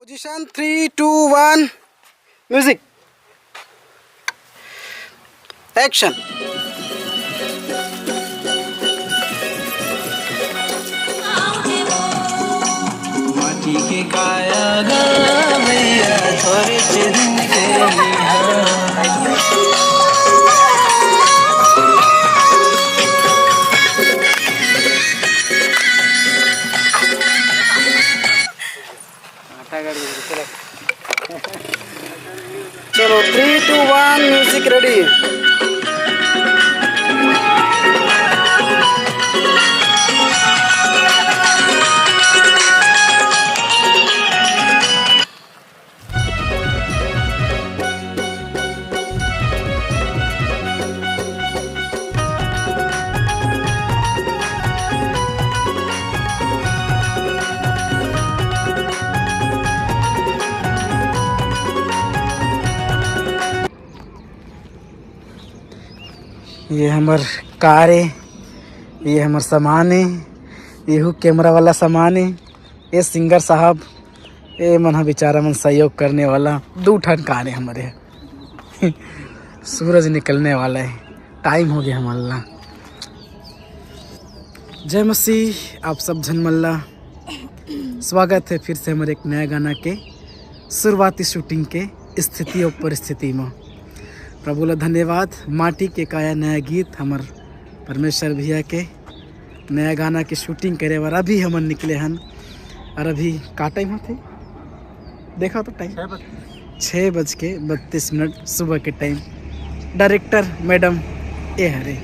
Position 3, 2, 1, music. Action. माटी के काया गा भैया थोड़े दिन के चलो 3, 2, 1, म्यूजिक रेडी। ये हमार कार है, ये हमार सामान है, ये कैमरा वाला सामान है। ये सिंगर साहब ये मन बेचारा मन सहयोग करने वाला 2 ठन कार है हमारे। सूरज निकलने वाला है, टाइम हो गया हमारा। जय मसीह, आप सब झन मल्ला स्वागत है फिर से हमारे एक नया गाना के शुरुआती शूटिंग के स्थिति और परिस्थिति में। प्रभु ला धन्यवाद। माटी के काया नया गीत हमार परमेश्वर भैया के नया गाना के शूटिंग करे बार अभी हमन निकले हन। और अभी का टाइम होते देखा तो टाइम 6:32 सुबह के टाइम। डायरेक्टर मैडम ए हरे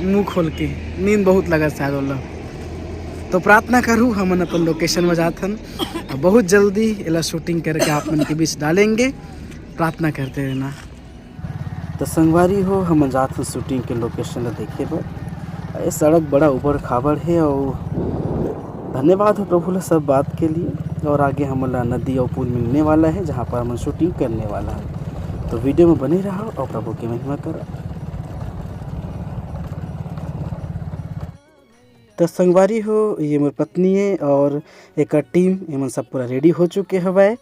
मुँह खोल के नींद बहुत लगा शायद वाला। तो प्रार्थना करूँ हमन अपन लोकेशन में जाथन, बहुत जल्दी एला शूटिंग करके आप मन के बीच डालेंगे। प्रार्थना करते रहना। तो संगवारी हो हम जात हूँ शूटिंग के लोकेशन ला देखे बर। ये सड़क बड़ा ऊबड़ खाबड़ है और धन्यवाद हो प्रभु ला सब बात के लिए। और आगे हम ला नदी और पुल मिलने वाला है जहाँ पर हम शूटिंग करने वाला है। तो वीडियो में बने रहो और प्रभु की महिमा करो। तो संगवारी हो ये मेरी पत्नी है और एक टीम एमन सब पूरा रेडी हो चुके हवे।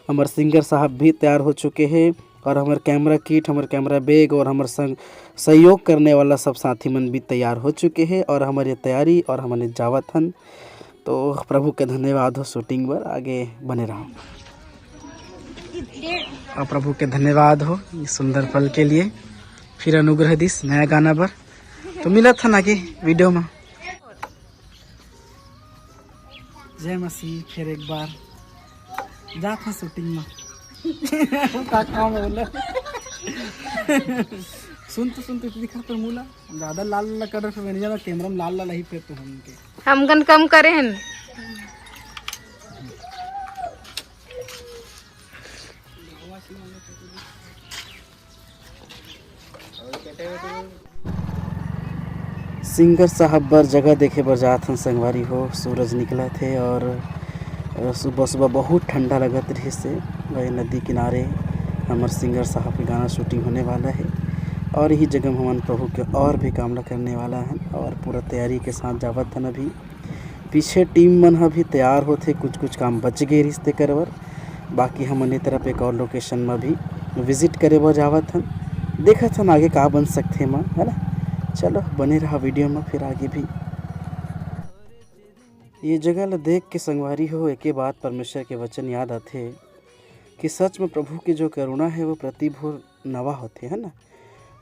हमारे सिंगर साहब भी तैयार हो चुके हैं और हमारे कैमरा किट, हमारे कैमरा बैग और हमारे संग सहयोग करने वाला सब साथी मन भी तैयार हो चुके हैं। और हमारी तैयारी और हमारे जावत हन। तो प्रभु के धन्यवाद हो शूटिंग पर आगे बने रहो। और प्रभु के धन्यवाद हो इस सुंदर पल के लिए। फिर अनुग्रह दिस नया गाना पर तो मिला था आगे वीडियो में। जय मसीह। फिर एक बार जात है शूटिंग में। सुनते दिखा तो मूला ज्यादा लाल लाल कर फिर मैंने जाना कैमरा में लाल लाल ही फिर तो हम गन कम करे हैं। सिंगर साहब बर जगह देखे बर जात हन संगवारी हो। सूरज निकला थे और सुबह सुबह बहुत ठंडा लगत रही से। वही नदी किनारे हमारे सिंगर साहब के गाना शूटिंग होने वाला है। और यही जगह हम प्रभु के और भी कामना करने वाला है और पूरा तैयारी के साथ जावत हन। अभी पीछे टीम मन अभी तैयार होते, कुछ काम बच गए रिश्ते करवर। बाकी हमने तरफ एक और लोकेशन में भी विजिट करे बर जावत हन। देखत हन आगे का बन सकते माँ, है ना। चलो बने रहा वीडियो में फिर आगे भी। ये जगह ला देख के संगवारी हो एक बात परमेश्वर के वचन याद आते कि सच में प्रभु की जो करुणा है वो प्रतिभोर नवा होते, है ना।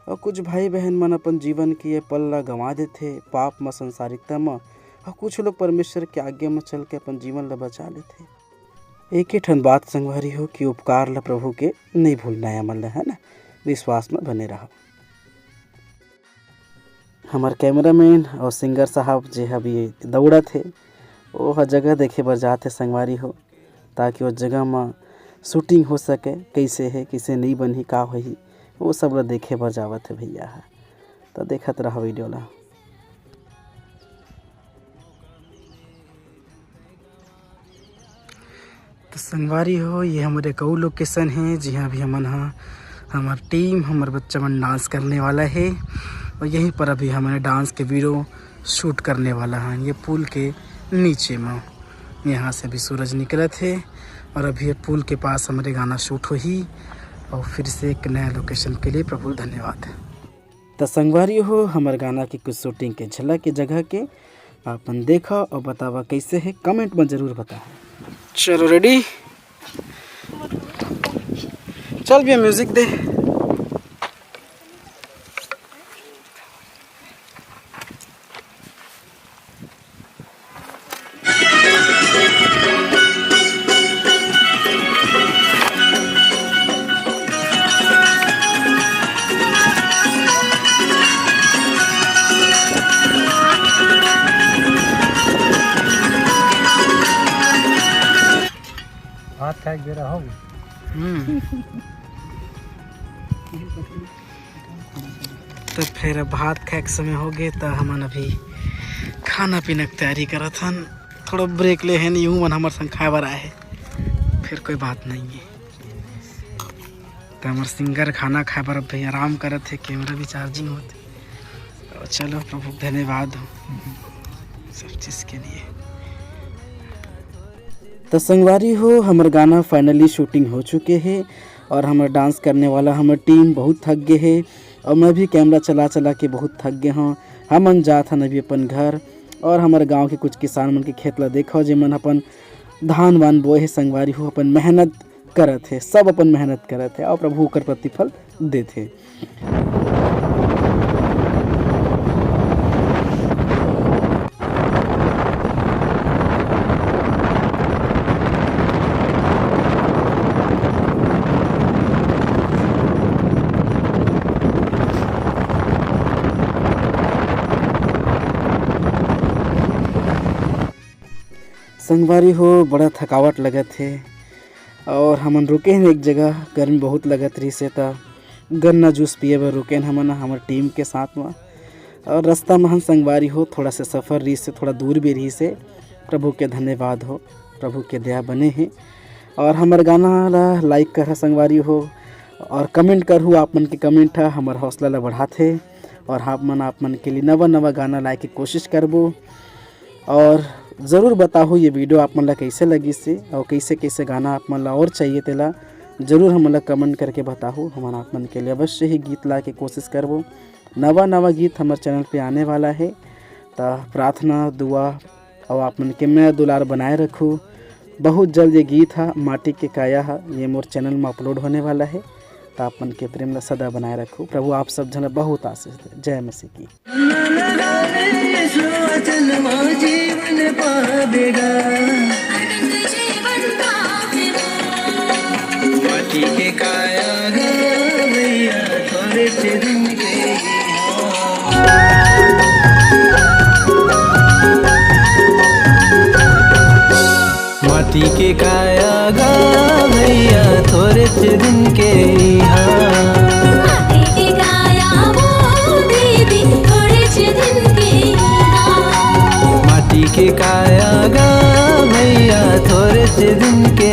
और कुछ भाई बहन मन अपन जीवन के ये पल ला गंवा देते पाप में, संसारिकता में। और कुछ लोग परमेश्वर के आगे में चल के अपन जीवन ला बचा लेते। एक ही ठन बात संगवारी हो कि उपकार ला प्रभु के नहीं भूलना है अमल, है ना। विश्वास में बने रहो। हमारे कैमरामैन और सिंगर साहब जो अभी दौड़ा थे वो हर जगह देखे बर जाते संगवारी हो, ताकि वो जगह में शूटिंग हो सके। कैसे है, कैसे नहीं बनी, का होही, वो सब ला देखे बर जावत है भैया। तो देखत रहा वीडियो ला। तो संगवारी हो ये हमारे कऊ लोकेशन है जहाँ भी हमन हमार टीम हमारे बच्चा मन डांस करने वाला है। और यहीं पर अभी हमारे डांस के वीडियो शूट करने वाला है ये पुल के नीचे में। यहाँ से भी सूरज निकले थे और अभी ये पुल के पास हमारे गाना शूट हो ही और फिर से एक नया लोकेशन के लिए प्रभु धन्यवाद। तो संगवारी हो हमारे गाना की कुछ शूटिंग के झलक के जगह के अपन देखा और बतावा कैसे है, कमेंट में ज़रूर बताओ। चलो रेडी, चल भैया म्यूज़िक दे। हाथ फेंक दे रहा हूँ। तो फिर अब भात खाए के समय हो गए तो हमन अभी खाना पीना की तैयारी करत हन। थोड़ा ब्रेक ले हैं यूँ मन हमारे संग खाए बर आए है, फिर कोई बात नहीं है। तो हमारे सिंगर खाना खाए बर अब भाई आराम करत है, कैमरा भी चार्जिंग होते। तो चलो प्रभु धन्यवाद हो सब चीज़ के लिए। तो संगवारी हो हमारे गाना फाइनली शूटिंग हो चुके हैं और हमारे डांस करने वाला हमारी टीम बहुत थक गए है और मैं भी कैमरा चला चला के बहुत थक गए हूँ। हमन जात हन अभी अपन घर और हमारे गांव के कुछ किसान मन के खेत ला देखो जेमन अपन धान वान बोए है। संगवारी हो अपन मेहनत करत है, सब अपन मेहनत करत है और प्रभु कर प्रतिफल देते। संगवारी हो बड़ा थकावट लगत है और हमन रुके हैं एक जगह, गर्मी बहुत लगत रही से तो गन्ना जूस पिए बर रुके हमन हमारे टीम के साथ में। और रास्ता में हम संगवारी हो थोड़ा सा सफ़र रही से थोड़ा दूर भी रही से प्रभु के धन्यवाद हो, प्रभु के दया बने हैं। और हमारे गाना ला लाइक कर संगवारी हो और कमेंट कर हो, आप मन के कमेंट है हमारे हौसला ला बढ़ाते और आप मन के लिए नवा नवा गाना लाए के कोशिश करबो। और ज़रूर बताओ ये वीडियो आप मन ला कैसे लगी से और कैसे कैसे गाना आप मन ला और चाहिए तेला ज़रूर हम ला कमेंट करके बताओ। हम आप मन के लिए अवश्य ही गीत ला के कोशिश करबो। नवा नवा गीत हमारे चैनल पे आने वाला है, तो प्रार्थना दुआ और आप मन के मैं दुलार बनाए रखूँ। बहुत जल्द ये गीत है माटी के काया है, ये मोर चैनल में अपलोड होने वाला है, तो आप मन के प्रेम ला सदा बनाए रखूँ। प्रभु आप सब जन बहुत आशीष दे। जय मसीह की। जीवन पावेगा माटी के काया भैया थोड़े से दिन के माटी के काया गा भैया थोड़े से दिन के माटी के काया गा भैया थोड़े से दिन के